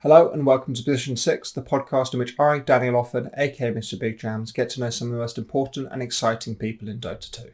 Hello and welcome to Position 6, the podcast in which I, Daniel Offord, aka Mr. Big Jams, get to know some of the most important and exciting people in Dota 2.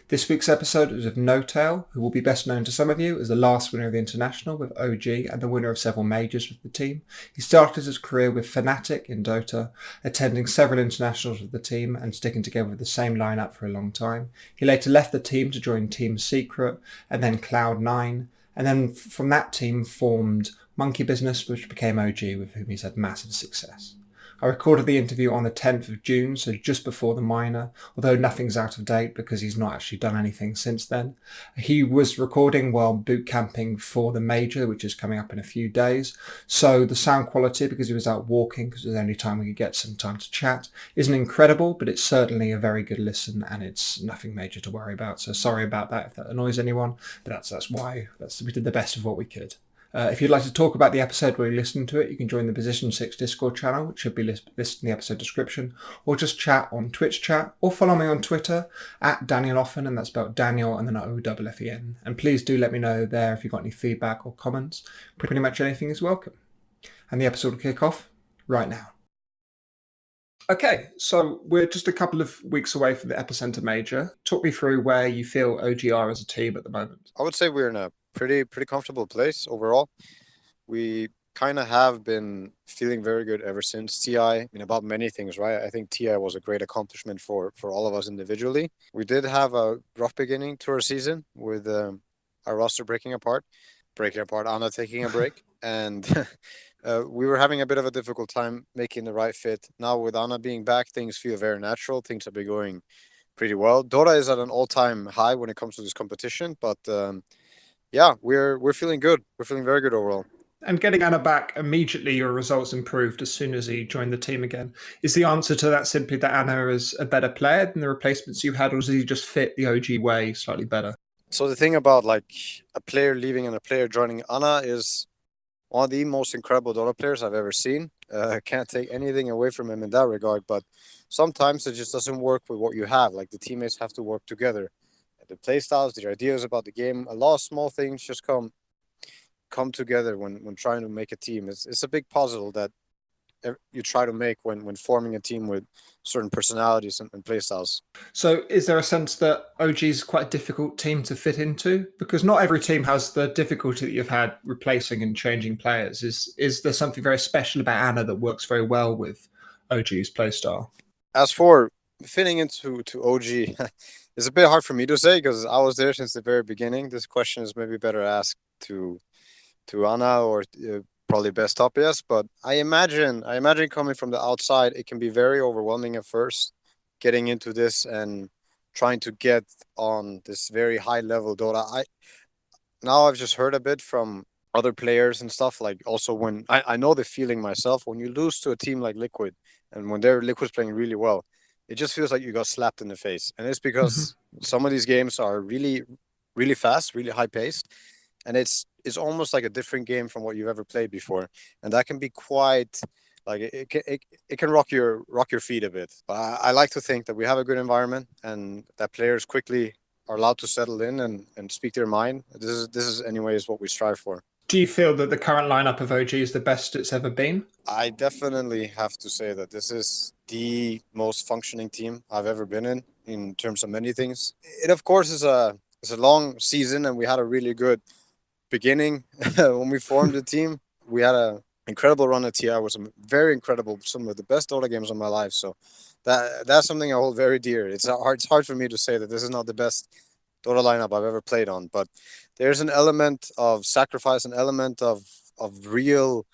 This week's episode is with NoTail, who will be best known to some of you as the last winner of the International with OG and the winner of several majors with the team. He started his career with Fnatic in Dota, attending several internationals with the team and sticking together with the same lineup for a long time. He later left the team to join Team Secret and then Cloud9, and then from that team formed Monkey Business, which became OG, with whom he's had massive success. I recorded the interview on the 10th of June, so just before the minor, although nothing's out of date because he's not actually done anything since then. He was recording while boot camping for the major, which is coming up in a few days. So the sound quality, because he was out walking, because it was the only time we could get some time to chat, isn't incredible, but it's certainly a very good listen and it's nothing major to worry about. So sorry about that if that annoys anyone, but that's why we did the best of what we could. If you'd like to talk about the episode where you listen to it, you can join the Position 6 Discord channel, which should be listed in the episode description, or just chat on Twitch chat, or follow me on Twitter at Daniel Offen, and that's spelled Daniel and then O-F-F-E-N. And please do let me know there if you've got any feedback or comments. Pretty much anything is welcome. And the episode will kick off right now. Okay, so we're just a couple of weeks away from the Epicenter Major. Talk me through where you feel OGR as a team at the moment. I would say we're in a pretty comfortable place overall. We kind of have been feeling very good ever since TI. I mean, about many things, right? I think TI was a great accomplishment for all of us individually. We did have a rough beginning to our season with our roster breaking apart, Anna taking a break, and we were having a bit of a difficult time making the right fit. Now with Anna being back, things feel very natural. Things have been going pretty well. Dota is at an all-time high when it comes to this competition, but yeah, we're feeling good. We're feeling very good overall. And getting Anna back, immediately your results improved as soon as he joined the team again. Is the answer to that simply that Anna is a better player than the replacements you had, or does he just fit the OG way slightly better? So the thing about like a player leaving and a player joining Anna is one of the most incredible Dota players I've ever seen. Can't take anything away from him in that regard, but sometimes it just doesn't work with what you have. Like the teammates have to work together. The playstyles, the ideas about the game, a lot of small things just come together when trying to make a team. It's a big puzzle that you try to make when forming a team with certain personalities and playstyles. So, is there a sense that OG is quite a difficult team to fit into? Because not every team has the difficulty that you've had replacing and changing players. Is there something very special about Anna that works very well with OG's playstyle? As for fitting into OG, it's a bit hard for me to say because I was there since the very beginning. This question is maybe better asked to Anna or probably best Topias. But I imagine coming from the outside, it can be very overwhelming at first, getting into this and trying to get on this very high level Dota. I've just heard a bit from other players and stuff. Like also when I know the feeling myself when you lose to a team like Liquid and when their Liquid's playing really well, it just feels like you got slapped in the face. And it's because some of these games are really fast, really high paced, and it's almost like a different game from what you've ever played before, and that can be quite like it can rock your feet a bit. But I like to think that we have a good environment and that players quickly are allowed to settle in and speak their mind. This is anyways what we strive for. Do you feel that the current lineup of OG is the best it's ever been? I definitely have to say that this is the most functioning team I've ever been in terms of many things. It of course is a long season and we had a really good beginning when we formed the team. We had a incredible run at TI with some very incredible, some of the best Dota games of my life. So that's something I hold very dear. It's hard for me to say that this is not the best Dota lineup I've ever played on, but there's an element of sacrifice, an element of real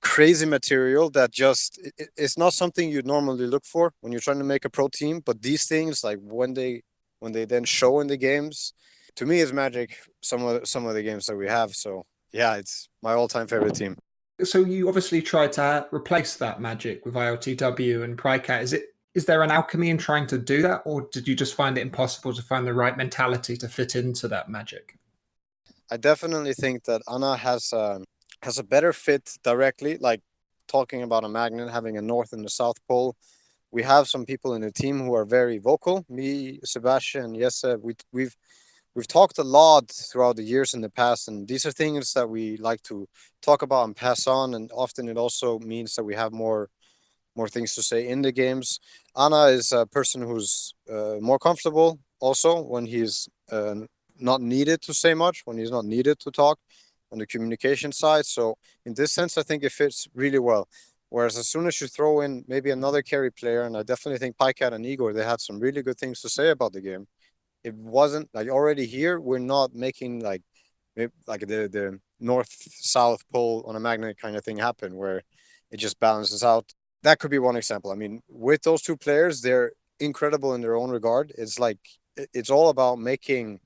crazy material that just it's not something you'd normally look for when you're trying to make a pro team. But these things, like when they then show in the games, to me is magic. Some of the games that we have. So yeah, it's my all-time favorite team. So you obviously tried to replace that magic with IOTW and PryCat. Is there an alchemy in trying to do that, or did you just find it impossible to find the right mentality to fit into that magic? I definitely think that Anna has a better fit directly. Like talking about a magnet having a north and a south pole. We have some people in the team who are very vocal. Me, Sebastian, yes, we've we've talked a lot throughout the years in the past, and these are things that we like to talk about and pass on. And often it also means that we have more things to say in the games. Anna is a person who's more comfortable also when he's not needed to say much, when he's not needed to talk on the communication side. So in this sense, I think it fits really well. Whereas as soon as you throw in maybe another carry player, and I definitely think Pycat and Igor, they had some really good things to say about the game. It wasn't like already here. We're not making like like the north south pole on a magnet kind of thing happen where it just balances out. That could be one example. I mean, with those two players, they're incredible in their own regard. It's like it's all about making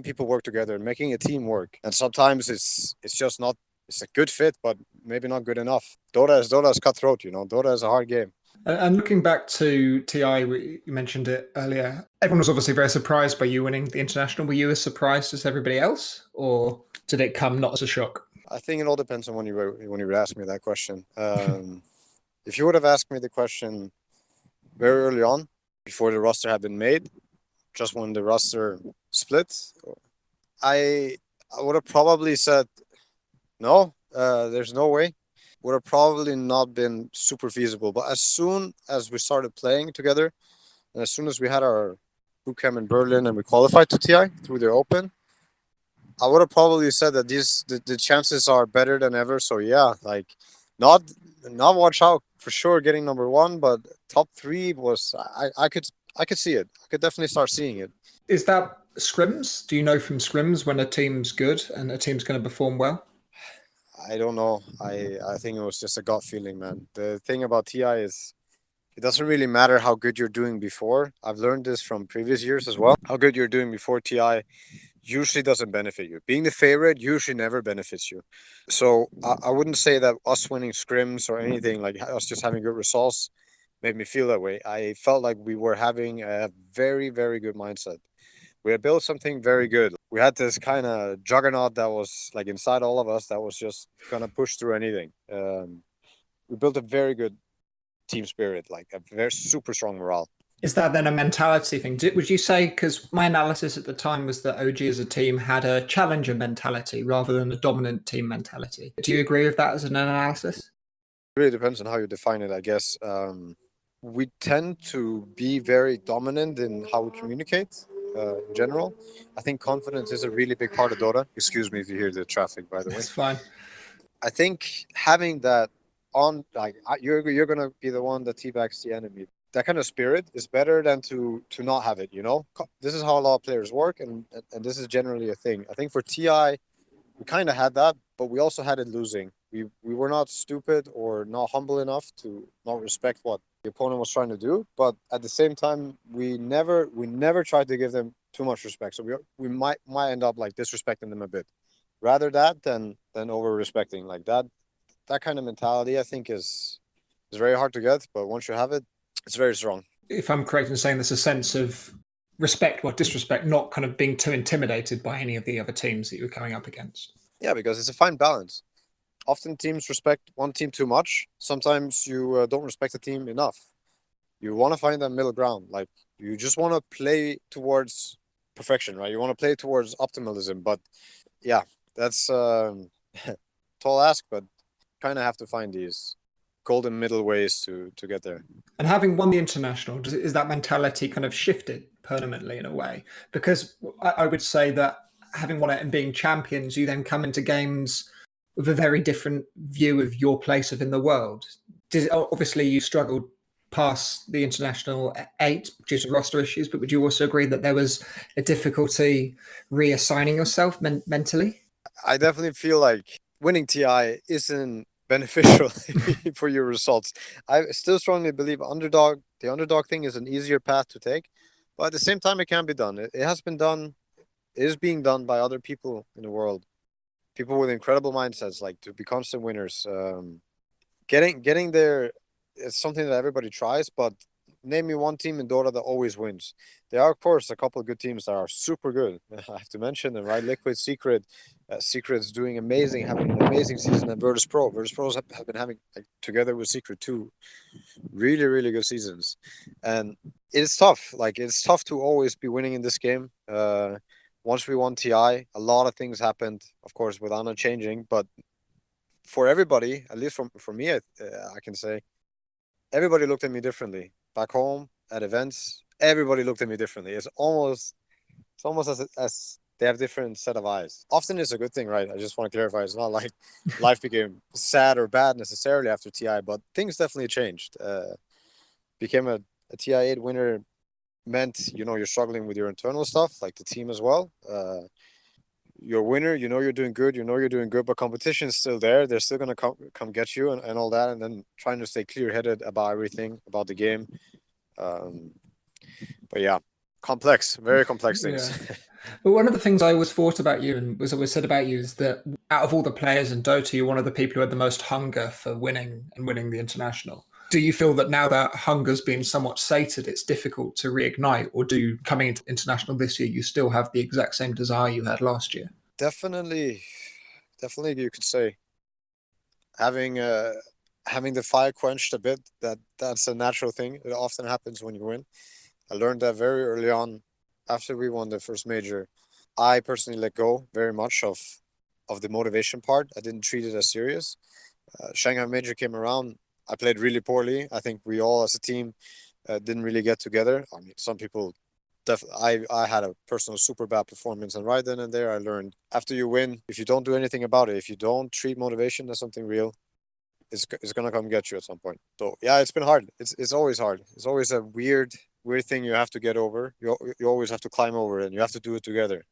people work together, making a team work. And sometimes it's just not it's a good fit, but maybe not good enough. Dota is cutthroat, you know. Dota is a hard game. And looking back to TI, you mentioned it earlier. Everyone was obviously very surprised by you winning the international. Were you as surprised as everybody else, or did it come not as a shock? I think it all depends on when you would ask me that question. If you would have asked me the question very early on, before the roster had been made, just when the roster split, I I would have probably said no. There's no way. Would have probably not been super feasible. But as soon as we started playing together, and as soon as we had our boot camp in Berlin and we qualified to TI through their open, I would have probably said that the chances are better than ever. So yeah, like not not watch out for sure getting number one, but top three was I could see it. I could definitely start seeing it. Is that scrims? Do you know from scrims when a team's good and a team's going to perform well? I don't know. I think it was just a gut feeling, man. The thing about TI is it doesn't really matter how good you're doing before. I've learned this from previous years as well. How good you're doing before TI usually doesn't benefit you. Being the favorite usually never benefits you. So I wouldn't say that us winning scrims or anything like us just having good results made me feel that way. I felt like we were having a very, very good mindset. We had built something very good. We had this kind of juggernaut that was like inside all of us that was just gonna push through anything. We built a very good team spirit, like a very super strong morale. Is that then a mentality thing? Would you say, because my analysis at the time was that OG as a team had a challenger mentality rather than a dominant team mentality? Do you agree with that as an analysis? It really depends on how you define it, I guess. We tend to be very dominant in how we communicate in general. I think confidence is a really big part of Dota. Excuse me if you hear the traffic, by the way. That's fine. I think having that on, like, you're gonna be the one that teabags the enemy. That kind of spirit is better than to not have it. You know, this is how a lot of players work, and this is generally a thing. I think for TI, we kind of had that, but we also had it losing. We were not stupid or not humble enough to not respect what the opponent was trying to do, but at the same time, we never tried to give them too much respect. So we might end up like disrespecting them a bit, rather that than over respecting like that. That kind of mentality, I think, is very hard to get, but once you have it, it's very strong. If I'm correct in saying there's a sense of respect or disrespect, not kind of being too intimidated by any of the other teams that you're coming up against. Yeah, because it's a fine balance. Often teams respect one team too much. Sometimes you don't respect a team enough. You want to find that middle ground. Like you just want to play towards perfection, right? You want to play towards optimalism. But yeah, that's tall ask, but kind of have to find these golden middle ways to get there. And having won the international, is that mentality kind of shifted permanently in a way? Because I would say that having won it and being champions, you then come into games with a very different view of your place within the world. Obviously, you struggled past the international eight due to roster issues, but would you also agree that there was a difficulty reassigning yourself mentally? I definitely feel like winning TI isn't beneficial for your results. I still strongly believe the underdog thing is an easier path to take, but at the same time, it can be done. It has been done. It is being done by other people in the world, people with incredible mindsets, like to be constant winners. Getting there is something that everybody tries, but name me one team in Dota that always wins. There are, of course, a couple of good teams that are super good. I have to mention them, right? Liquid, Secret. Secret's doing amazing, having an amazing season at Virtus Pro. Virtus Pros have been having, like, together with Secret, two really, really good seasons. And it's tough. Like, it's tough to always be winning in this game. once we won TI, a lot of things happened, of course, with Anna changing. But for everybody, at least for me, I can say everybody looked at me differently. Back home at events, everybody looked at me differently. It's almost as they have different set of eyes. Often it's a good thing, right? I just want to clarify. It's not like life became sad or bad necessarily after TI, but things definitely changed. Became a TI 8 winner meant, you're struggling with your internal stuff, like the team as well. You're a winner, you're doing good, you're doing good, but competition is still there. They're still gonna come get you and all that, and then trying to stay clear headed about everything, about the game. Um, but yeah, complex, very complex things. Yeah. But one of the things I always thought about you and was always said about you is that out of all the players in Dota, you're one of the people who had the most hunger for winning and winning the international. Do you feel that now that hunger's been somewhat sated, it's difficult to reignite, or do coming into international this year, you still have the exact same desire you had last year? Definitely, definitely, you could say having having the fire quenched a bit. That's a natural thing. It often happens when you win. I learned that very early on, after we won the first major. I personally let go very much of the motivation part. I didn't treat it as serious. Shanghai Major came around. I played really poorly. I think we all as a team didn't really get together. I mean, some people I had a personal super bad performance, and right then and there, I learned after you win, if you don't do anything about it, if you don't treat motivation as something real, it's gonna come get you at some point. So yeah, it's been hard. It's always hard. It's always a weird thing you have to get over. You always have to climb over it, and you have to do it together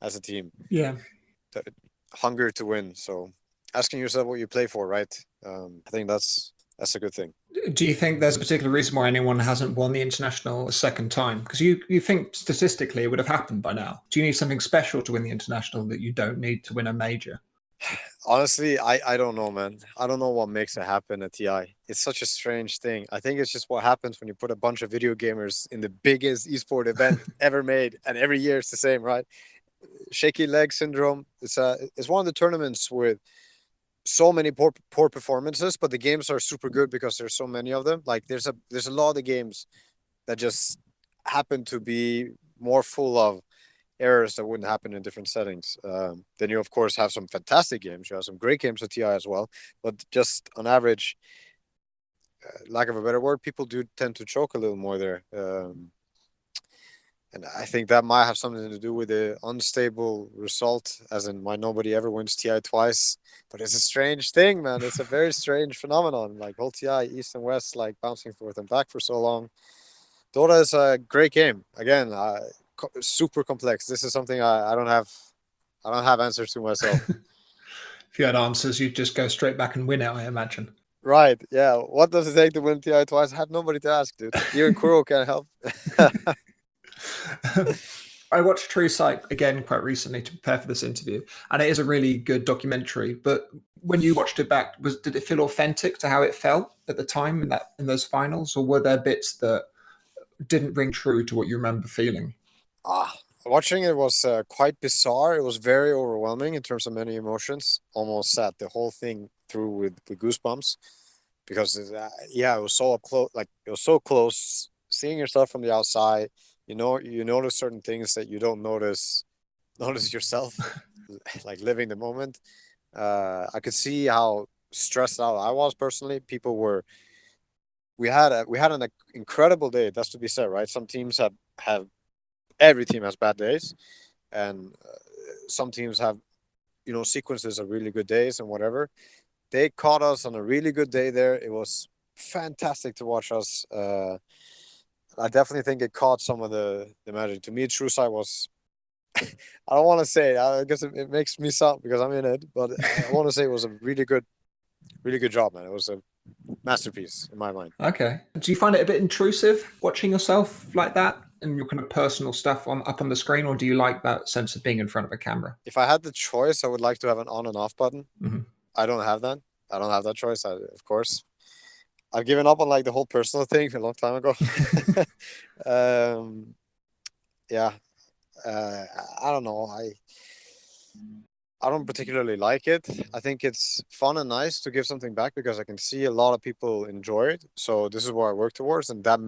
as a team. Yeah. The hunger to win. So asking yourself what you play for, right? I think that's a good thing. Do you think there's a particular reason why anyone hasn't won the international a second time? Because you think statistically it would have happened by now. Do you need something special to win the international that you don't need to win a major? Honestly, I don't know, man. I don't know what makes it happen at TI. It's such a strange thing. I think it's just what happens when you put a bunch of video gamers in the biggest esport event ever made, and every year it's the same, right? Shaky leg syndrome. It's one of the tournaments with so many poor performances, but the games are super good because there's so many of them. Like there's a lot of games that just happen to be more full of errors that wouldn't happen in different settings. Then you of course have some fantastic games. You have some great games at TI as well, but just on average, lack of a better word, people do tend to choke a little more there. And I think that might have something to do with the unstable result, as in why nobody ever wins TI twice. But it's a strange thing, man. It's a very strange phenomenon. Like whole TI, East and West, like bouncing forth and back for so long. Dota is a great game. Again, super complex. This is something I don't have answers to myself. If you had answers, you'd just go straight back and win it, I imagine. Right? Yeah. What does it take to win TI twice? I have nobody to ask, dude. Even Kuro can help. I watched True Sight again quite recently to prepare for this interview, and it is a really good documentary. But when you watched it back, did it feel authentic to how it felt at the time in those finals, or were there bits that didn't ring true to what you remember feeling? Watching it was quite bizarre. It was very overwhelming in terms of many emotions. Almost sat the whole thing through with goosebumps because yeah, it was so up close. Like it was so close. Seeing yourself from the outside, you notice certain things that you don't notice yourself, like living the moment. I could see how stressed out I was personally. People were. We had an incredible day. That's to be said, right? Some teams have every team has bad days, and some teams have sequences of really good days and whatever. They caught us on a really good day there. It was fantastic to watch us. I definitely think it caught some of the magic. To me, True Sight was. I don't want to say it. I guess it makes me sound because I'm in it, but I want to say it was a really good job, man. It was a masterpiece in my mind. Okay. Do you find it a bit intrusive watching yourself like that and your kind of personal stuff on up on the screen, or do you like that sense of being in front of a camera? If I had the choice, I would like to have an on and off button. Hmm. I don't have that. I don't have that choice. Of course, I've given up on like the whole personal thing a long time ago. um, yeah, uh, I don't know. I don't particularly like it. I think it's fun and nice to give something back because I can see a lot of people enjoy it. So this is what I work towards, and that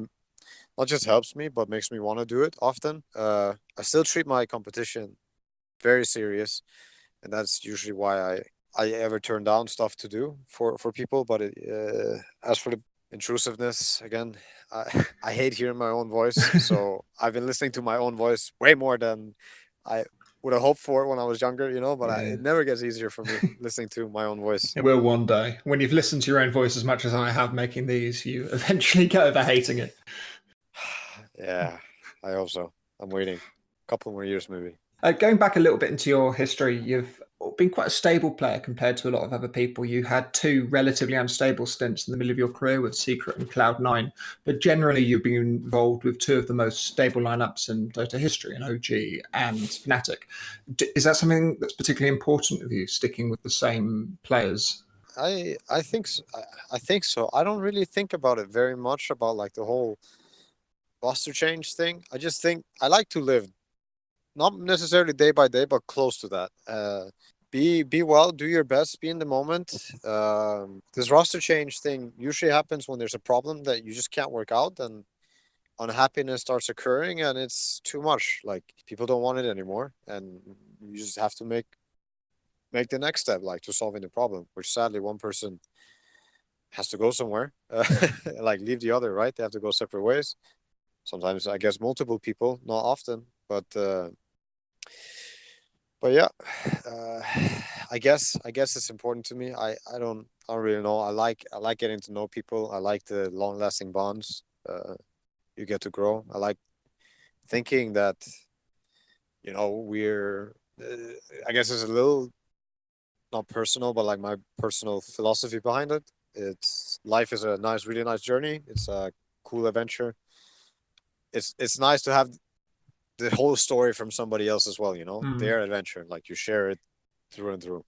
not just helps me, but makes me want to do it often. I still treat my competition very serious, and that's usually why I ever turn down stuff to do for people. But as for the intrusiveness, again, I hate hearing my own voice, so I've been listening to my own voice way more than I would have hoped for when I was younger, But Yeah. it never gets easier for me listening to my own voice. It will one day. When you've listened to your own voice as much as I have making these, you eventually get over hating it. Yeah, I hope so. I'm waiting a couple more years, maybe. Going back a little bit into your history, you've been quite a stable player compared to a lot of other people. You had two relatively unstable stints in the middle of your career with Secret and Cloud9, but generally you've been involved with two of the most stable lineups in Dota history, in OG and Fnatic. Is that something that's particularly important with you, sticking with the same players? I think so. I think so. I don't really think about it very much about like the whole roster change thing. I just think I like to live not necessarily day by day, but close to that. Be well, do your best, be in the moment. This roster change thing usually happens when there's a problem that you just can't work out, and unhappiness starts occurring, and it's too much. Like people don't want it anymore, and you just have to make the next step, like to solving the problem. Which sadly, one person has to go somewhere, like leave the other. Right? They have to go separate ways. Sometimes I guess multiple people, not often, but yeah, uh, I guess it's important to me. I don't really know. I like getting to know people. I like the long lasting bonds you get to grow. I like thinking that we're. I guess it's a little not personal, but like my personal philosophy behind it. It's life is a really nice journey. It's a cool adventure. It's nice to have the whole story from somebody else as well. Their adventure, like you share it through and through.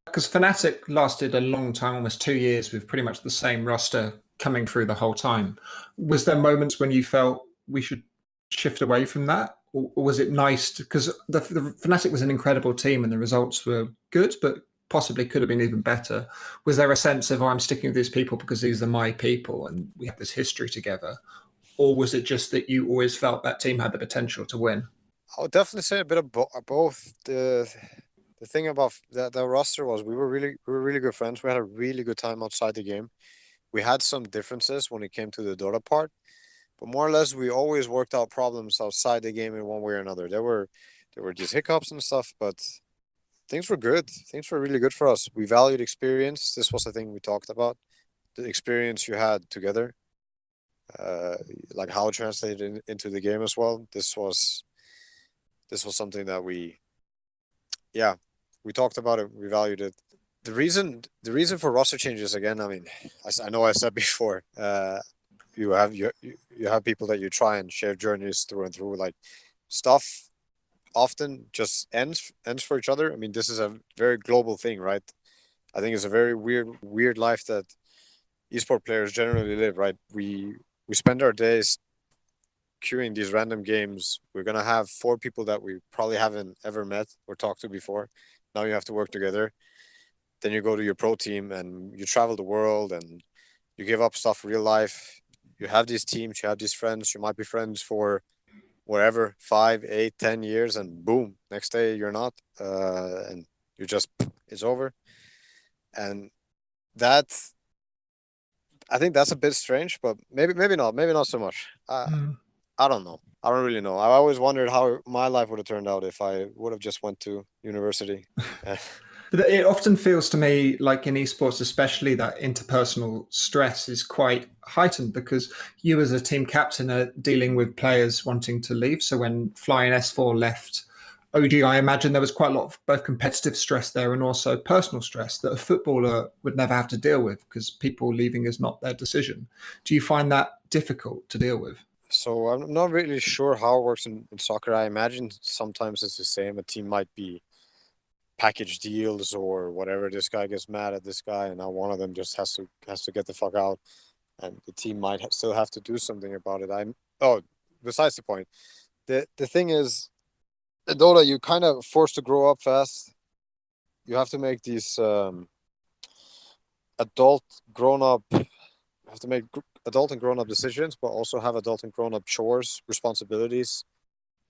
Because Fnatic lasted a long time, almost 2 years, with pretty much the same roster coming through the whole time. Was there moments when you felt we should shift away from that? Or was it nice? Because the Fnatic was an incredible team and the results were good, but possibly could have been even better. Was there a sense of, oh, I'm sticking with these people because these are my people and we have this history together? Or was it just that you always felt that team had the potential to win? I would definitely say a bit of both. The thing about the roster was we were really good friends. We had a really good time outside the game. We had some differences when it came to the Dota part, but more or less we always worked out problems outside the game in one way or another. There were these hiccups and stuff, but things were good. Things were really good for us. We valued experience. This was the thing we talked about. The experience you had together, uh, like how it translated into the game as well. This was something that yeah, we talked about it. We valued it. The reason for roster changes again. I mean, I know I said before. You have people that you try and share journeys through and through. Like stuff often just ends for each other. I mean, this is a very global thing, right? I think it's a very weird life that esport players generally live. Right? We spend our days queuing these random games. We're gonna have four people that we probably haven't ever met or talked to before. Now you have to work together. Then you go to your pro team and you travel the world and you give up stuff real life. You have these teams, you have these friends. You might be friends for wherever 5, 8, 10 years, and boom, next day you're not, and you just it's over. And that I think that's a bit strange, but maybe not so much. I don't know. I don't really know. I always wondered how my life would have turned out if I would have just went to university. But it often feels to me like in esports, especially, that interpersonal stress is quite heightened because you, as a team captain, are dealing with players wanting to leave. So when Fly and S4 left OG, I imagine there was quite a lot of both competitive stress there and also personal stress that a footballer would never have to deal with because people leaving is not their decision. Do you find that difficult to deal with? So I'm not really sure how it works in soccer. I imagine sometimes it's the same. A team might be package deals or whatever. This guy gets mad at this guy, and now one of them just has to get the fuck out, and the team might still have to do something about it. Besides the point, the thing is, in Dota, you kind of forced to grow up fast. You have to make these adult, grown up. You have to make adult and grown up decisions, but also have adult and grown up chores, responsibilities,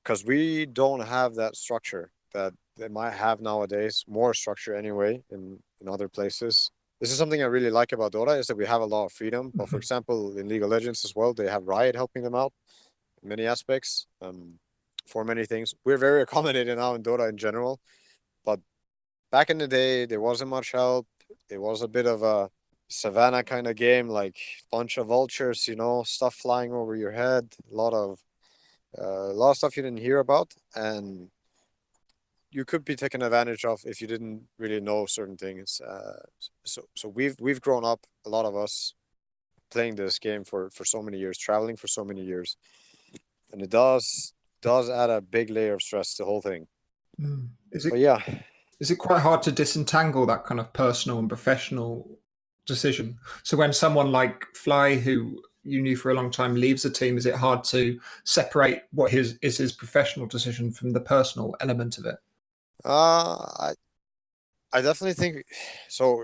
because we don't have that structure. that they might have nowadays, more structure anyway in other places. This is something I really like about Dota is that we have a lot of freedom. But for Mhm. example, in League of Legends as well, they have Riot helping them out in many aspects, for many things. We're very accommodated now in Dota in general, but back in the day, there wasn't much help. It was a bit of a savannah kind of game, like bunch of vultures, stuff flying over your head, a lot of stuff you didn't hear about, and you could be taken advantage of if you didn't really know certain things. So we've grown up, a lot of us, playing this game for so many years, traveling for so many years, and it does add a big layer of stress to the whole thing. Mm. But yeah, Is it quite hard to disentangle that kind of personal and professional decision? So when someone like Fly, who you knew for a long time, leaves a team, is it hard to separate what his professional decision from the personal element of it? I definitely think so.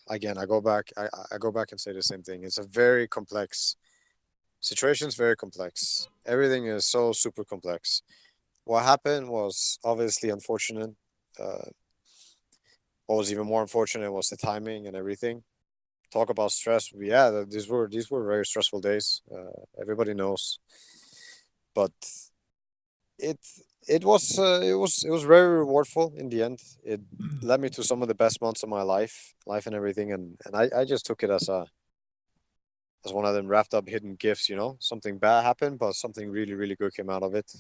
Again, I go back and say the same thing. It's a very complex situation. Is very complex. Everything is so super complex. What happened was obviously unfortunate. Uh, what was even more unfortunate was the timing and everything. Talk about stress. Yeah, these were very stressful days. Everybody knows, but it it was very rewardful in the end. It led me to some of the best months of my life and everything, and I just took it as one of them wrapped up hidden gifts. Something bad happened, but something really really good came out of it.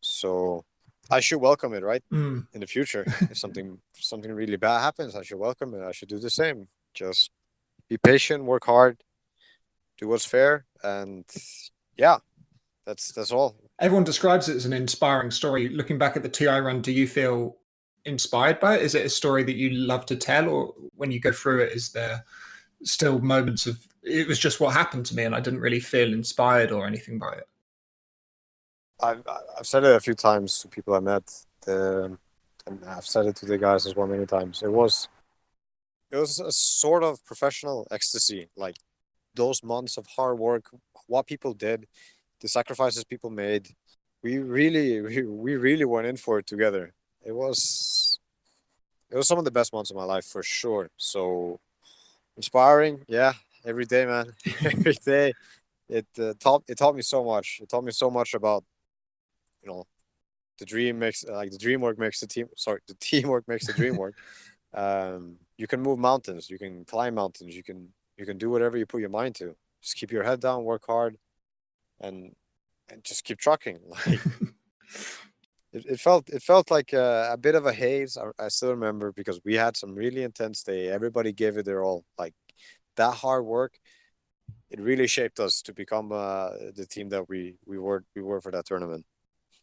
So I should welcome it, right? Mm. In the future, if something really bad happens, I should welcome it. I should do the same. Just be patient, work hard, do what's fair, and yeah, that's all. Everyone describes it as an inspiring story. Looking back at the TI run, do you feel inspired by it? Is it a story that you love to tell, or when you go through it, is there still moments of it was just what happened to me and I didn't really feel inspired or anything by it? I've said it a few times to people I met, um, and I've said it to the guys as well many times. It was a sort of professional ecstasy, like those months of hard work, what people did, the sacrifices people made. We really went in for it together. It was it was some of the best months of my life for sure. So inspiring, yeah, every day, man, every day. It taught me so much. It taught me so much about you know the dream work makes the team. Sorry, the teamwork makes the dream work. You can move mountains, you can climb mountains, you can do whatever you put your mind to. Just keep your head down, work hard, and and just keep trucking. Like it felt like a bit of a haze. I still remember because we had some really intense day. Everybody gave it their all. Like that hard work, it really shaped us to become the team that we were for that tournament.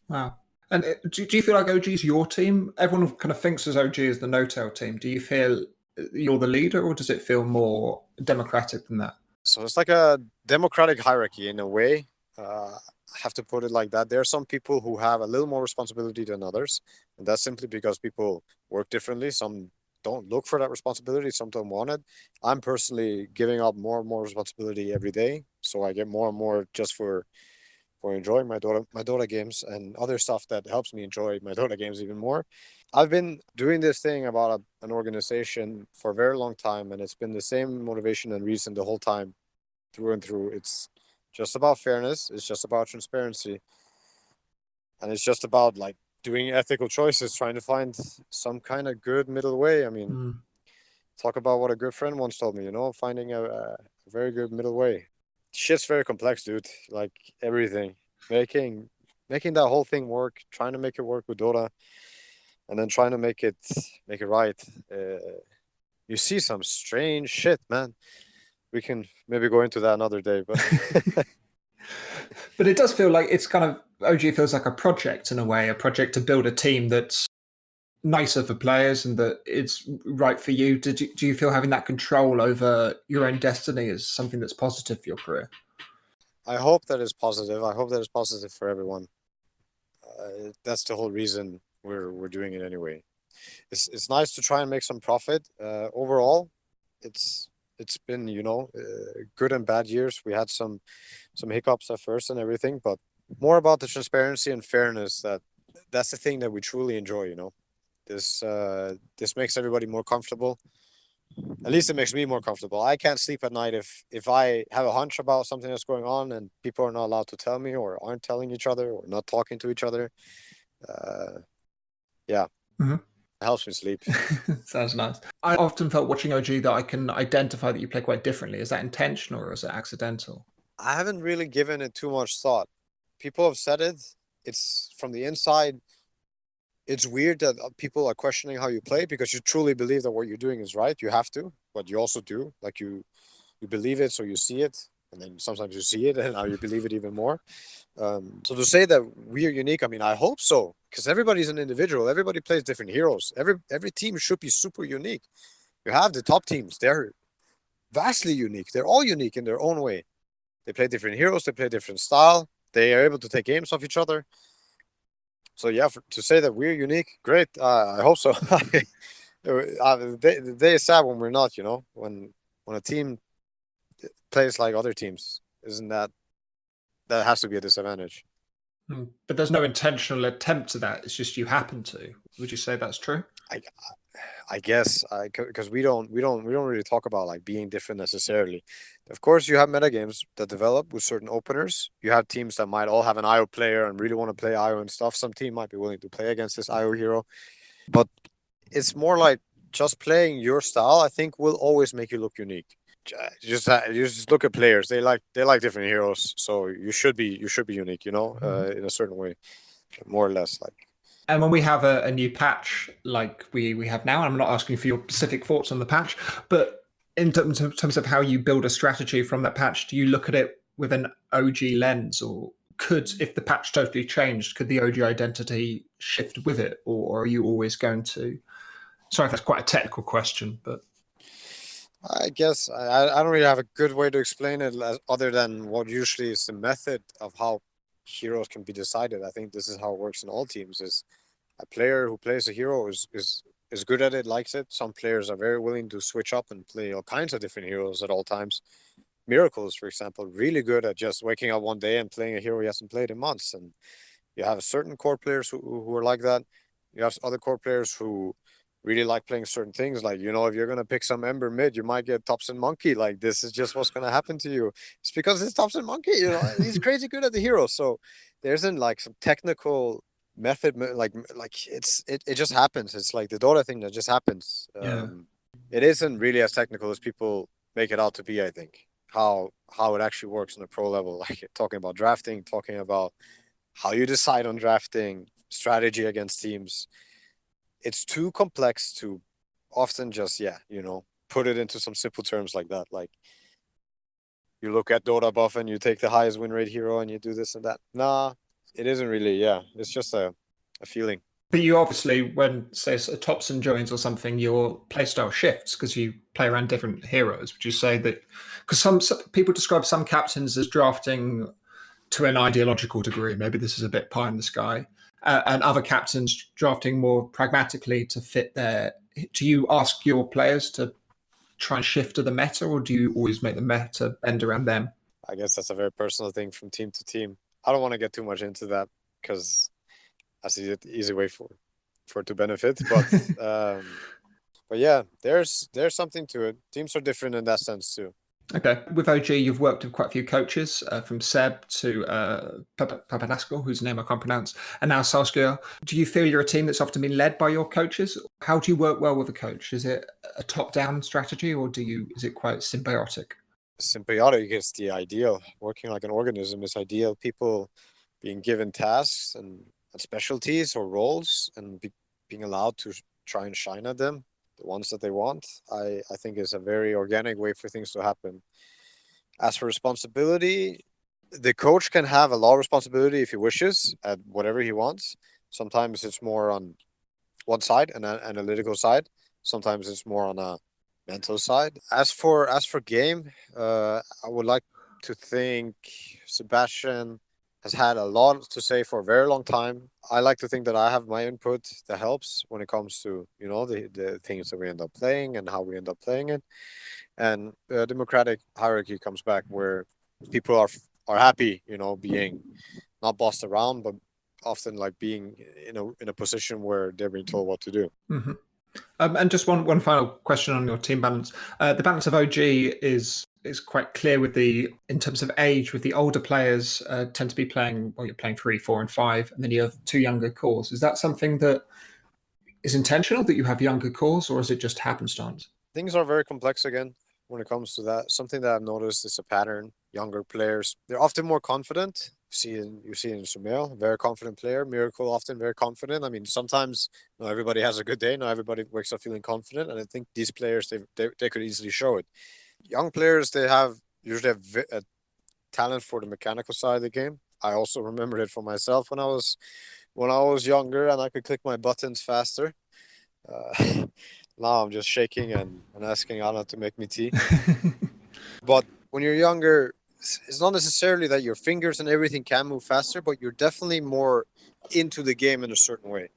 Wow. And do you feel like OG is your team? Everyone kind of thinks as OG as the No-Tail team. Do you feel you're the leader, or does it feel more democratic than that? So it's like a democratic hierarchy in a way. I have to put it like that. There are some people who have a little more responsibility than others, and that's simply because people work differently. Some don't look for that responsibility, some don't want it. I'm personally giving up more and more responsibility every day, so I get more and more just for enjoying my Dota games and other stuff that helps me enjoy my Dota games even more. I've been doing this thing about an organization for a very long time, and it's been the same motivation and reason the whole time, through and through. It's just about fairness. It's just about transparency, and it's just about like doing ethical choices, trying to find some kind of good middle way. I mean, Mm. talk about what a good friend once told me. Finding a very good middle way. Shit's very complex, dude. Like everything, making making that whole thing work, trying to make it work with Dota, and then trying to make it right. You see some strange shit, man. We can maybe go into that another day, but But it does feel like it's kind of OG feels like a project in a way, a project to build a team that's nicer for players and that it's right for you. Do you feel having that control over your own destiny is something that's positive for your career? I hope that is positive. I hope that is positive for everyone. That's the whole reason we're doing it anyway. It's nice to try and make some profit. Overall, it's it's been good and bad years. We had some hiccups at first and everything, but more about the transparency and fairness that that's the thing that we truly enjoy. This makes everybody more comfortable. At least it makes me more comfortable. I can't sleep at night if I have a hunch about something that's going on and people are not allowed to tell me or aren't telling each other or not talking to each other. Uh, yeah, Hmm. it helps me sleep. Sounds nice. I often felt watching OG that I can identify that you play quite differently. Is that intentional or is it accidental? I haven't really given it too much thought. People have said it. It's from the inside. It's weird that people are questioning how you play because you truly believe that what you're doing is right. You have to, but you also do. Like you believe it, so you see it, and then sometimes you see it, and now you believe it even more. So to say that we are unique, I mean, I hope so, because everybody's an individual. Everybody plays different heroes. Every team should be super unique. You have the top teams; they're vastly unique. They're all unique in their own way. They play different heroes. They play different style. They are able to take games off each other. So yeah, to say that we're unique, great. I hope so. The day is sad when we're not. When a team plays like other teams, isn't that has to be a disadvantage? But there's no intentional attempt to that. It's just you happen to. Would you say that's true? I I guess because we don't really talk about like being different necessarily. Of course, you have meta games that develop with certain openers. You have teams that might all have an IO player and really want to play IO and stuff. Some team might be willing to play against this IO hero, but it's more like just playing your style. I think will always make you look unique. You just look at players. They like different heroes, so you should be unique. Mhm. In a certain way, more or less. Like And when we have a new patch like we have now, I'm not asking for your specific thoughts on the patch, but in terms of how you build a strategy from that patch, do you look at it with an OG lens, or if the patch totally changed, could the OG identity shift with it, or are you always going to? Sorry if that's quite a technical question, but I guess I don't really have a good way to explain it other than what usually is the method of how heroes can be decided. I think this is how it works in all teams. Is a player who plays a hero is good at it, likes it. Some players are very willing to switch up and play all kinds of different heroes at all times. Miracles, for example, really good at just waking up one day and playing a hero he hasn't played in months. And you have certain core players who are like that. You have other core players who really like playing certain things. Like, if you're gonna pick some Ember mid, you might get Thompson Monkey. Like this is just what's gonna happen to you. It's because it's Thompson Monkey, he's crazy good at the hero. So there isn't like some technical method it just happens. It's like the Dota thing that just happens. yeah. It isn't really as technical as people make it out to be, I think. How it actually works on a pro level, like talking about drafting, talking about how you decide on drafting, strategy against teams. It's too complex to often just, put it into some simple terms like that. Like you look at Dota buff and you take the highest win rate hero and you do this and that. Nah, it isn't really, yeah. It's just a feeling. But you obviously, when say a Topson joins or something, your playstyle shifts because you play around different heroes. Would you say that? Because some people describe some captains as drafting to an ideological degree. Maybe this is a bit pie in the sky, and other captains drafting more pragmatically to fit their. Do you ask your players to try and shift to the meta, or do you always make the meta bend around them? I guess that's a very personal thing from team to team. I don't want to get too much into that because that's the easy way for it to benefit. But yeah, there's something to it. Teams are different in that sense too. Okay. With OG, you've worked with quite a few coaches, from Seb to Papanasco, whose name I can't pronounce, and now Saskia. Do you feel you're a team that's often been led by your coaches? How do you work well with a coach? Is it a top-down strategy, or is it quite symbiotic? Symbiotic is the ideal. Working like an organism is ideal. People being given tasks and specialties or roles and being allowed to try and shine at them, the ones that they want, I think is a very organic way for things to happen. As for responsibility, the coach can have a lot of responsibility if he wishes at whatever he wants. Sometimes it's more on one side, an analytical side. Sometimes it's more on a mental side. As for game, I would like to think Sebastian has had a lot to say for a very long time. I like to think that I have my input that helps when it comes to the things that we end up playing and how we end up playing it. And democratic hierarchy comes back where people are happy, being not bossed around, but often like being in a position where they're being told what to do. Mm-hmm. And just one final question on your team balance. The balance of OG is quite clear in terms of age, with the older players tend to be playing, well, you're playing 3, 4, and 5, and then you have 2 younger cores. Is that something that is intentional, that you have younger cores, or is it just happenstance? Things are very complex again when it comes to that. Something that I've noticed is a pattern. Younger players, they're often more confident. You see in Sumail, very confident player. Miracle often very confident. I mean, sometimes not everybody has a good day. Not everybody wakes up feeling confident, and I think these players they could easily show it. Young players usually have a talent for the mechanical side of the game. I also remembered it for myself when I was younger and I could click my buttons faster. Uh, Now I'm just shaking and asking Anna to make me tea. But when you're younger, it's not necessarily that your fingers and everything can move faster, but you're definitely more into the game in a certain way.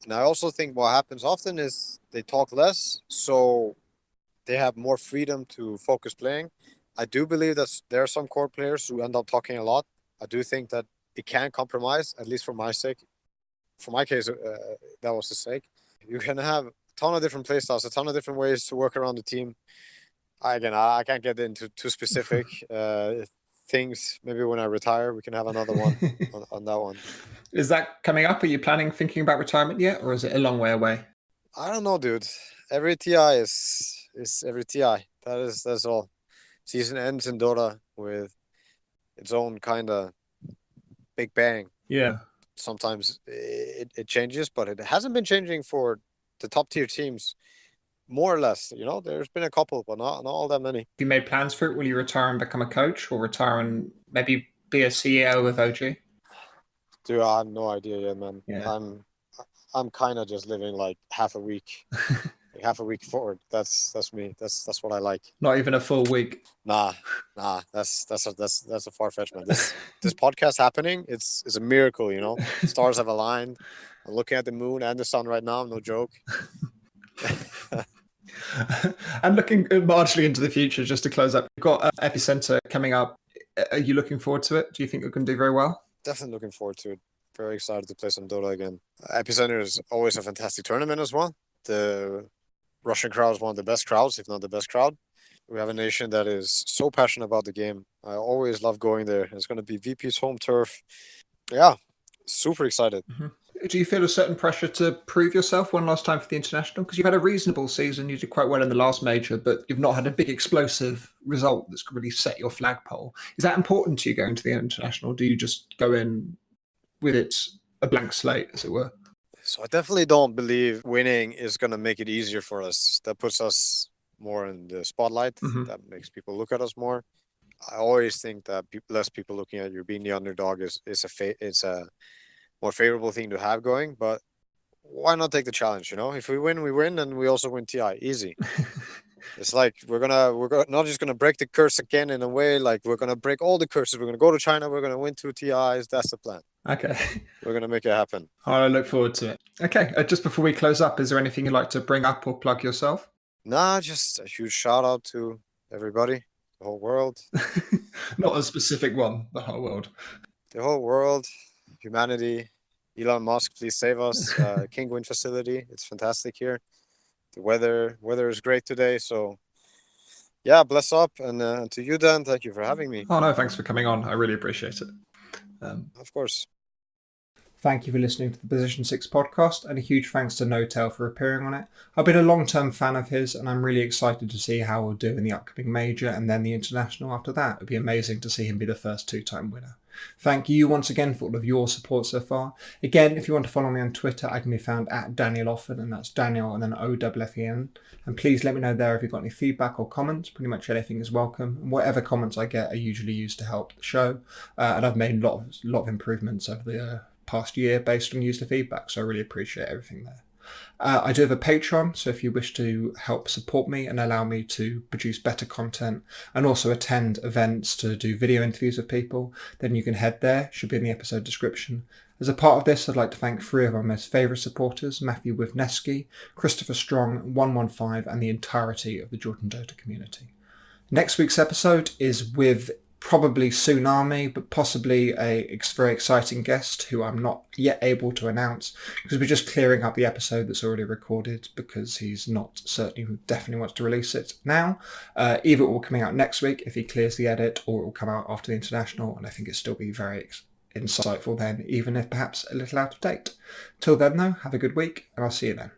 And I also think what happens often is they talk less, so they have more freedom to focus playing. I do believe that there are some core players who end up talking a lot. I do think that it can compromise, at least for my sake. For my case, that was the sake. You can have a ton of different playstyles, a ton of different ways to work around the team. I can't get into too specific things. Maybe when I retire, we can have another one on that one. Is that coming up? Are you thinking about retirement yet, or is it a long way away? I don't know, dude. Every TI is every TI. That's all. Season ends in Dota with its own kind of big bang. Yeah. Sometimes it changes, but it hasn't been changing for the top tier teams. More or less, there's been a couple, but not all that many. Have you made plans for it? Will you retire and become a coach, or retire and maybe be a CEO of OG? Dude, I have no idea yet, man. Yeah. I'm kind of just living like half a week, like half a week forward. That's me. That's what I like. Not even a full week. Nah, that's a far fetch, man. This podcast happening, it's a miracle, Stars have aligned. I'm looking at the moon and the sun right now. No joke. And looking marginally into the future, just to close up, you've got Epicenter coming up. Are you looking forward to it? Do you think you're going to do very well? Definitely looking forward to it. Very excited to play some Dota again. Epicenter is always a fantastic tournament as well. The Russian crowd is one of the best crowds, if not the best crowd. We have a nation that is so passionate about the game. I always love going there. It's going to be VP's home turf. Yeah, super excited. Mm-hmm. Do you feel a certain pressure to prove yourself one last time for the international? Because you've had a reasonable season, you did quite well in the last major, but you've not had a big explosive result that's really set your flagpole. Is that important to you going to the international? Do you just go in with a blank slate, as it were? So I definitely don't believe winning is going to make it easier for us. That puts us more in the spotlight. Mm-hmm. That makes people look at us more. I always think that less people looking at you being the underdog is it's a more favorable thing to have going. But why not take the challenge? If we win, we win, and we also win TI. Easy. It's like we're not just gonna break the curse again in a way. Like we're gonna break all the curses. We're gonna go to China. We're gonna win 2 TIs. That's the plan. Okay. We're gonna make it happen. I look forward to it. Okay. Just before we close up, is there anything you'd like to bring up or plug yourself? Nah, just a huge shout out to everybody, the whole world. Not a specific one, the whole world. The whole world, humanity. Elon Musk, please save us. Kingwin facility, it's fantastic here. The weather is great today, so yeah, bless up, and to you, Dan, thank you for having me. Oh no, thanks for coming on. I really appreciate it. Of course. Thank you for listening to the Position 6 podcast, and a huge thanks to NoTail for appearing on it. I've been a long-term fan of his, and I'm really excited to see how we'll do in the upcoming major and then the international after that. It'd be amazing to see him be the first 2-time winner. Thank you once again for all of your support so far. Again, if you want to follow me on Twitter, I can be found at Daniel Offen, and that's Daniel and then OFFEN. And please let me know there if you've got any feedback or comments. Pretty much anything is welcome. And whatever comments I get are usually used to help the show. And I've made a lot of improvements over the past year based on user feedback, so I really appreciate everything there. I do have a Patreon, so if you wish to help support me and allow me to produce better content and also attend events to do video interviews with people, then you can head there. Should be in the episode description. As a part of this, I'd like to thank 3 of our most favourite supporters, Matthew Wisneski, Christopher Strong, 115, and the entirety of the Jordan Dota community. Next week's episode is with probably Tsunami, but possibly a very exciting guest who I'm not yet able to announce because we're just clearing up the episode that's already recorded because he's not certain who definitely wants to release it now. Either it will be coming out next week if he clears the edit, or it will come out after the international, and I think it'll still be very insightful then, even if perhaps a little out of date. Till then though, have a good week and I'll see you then.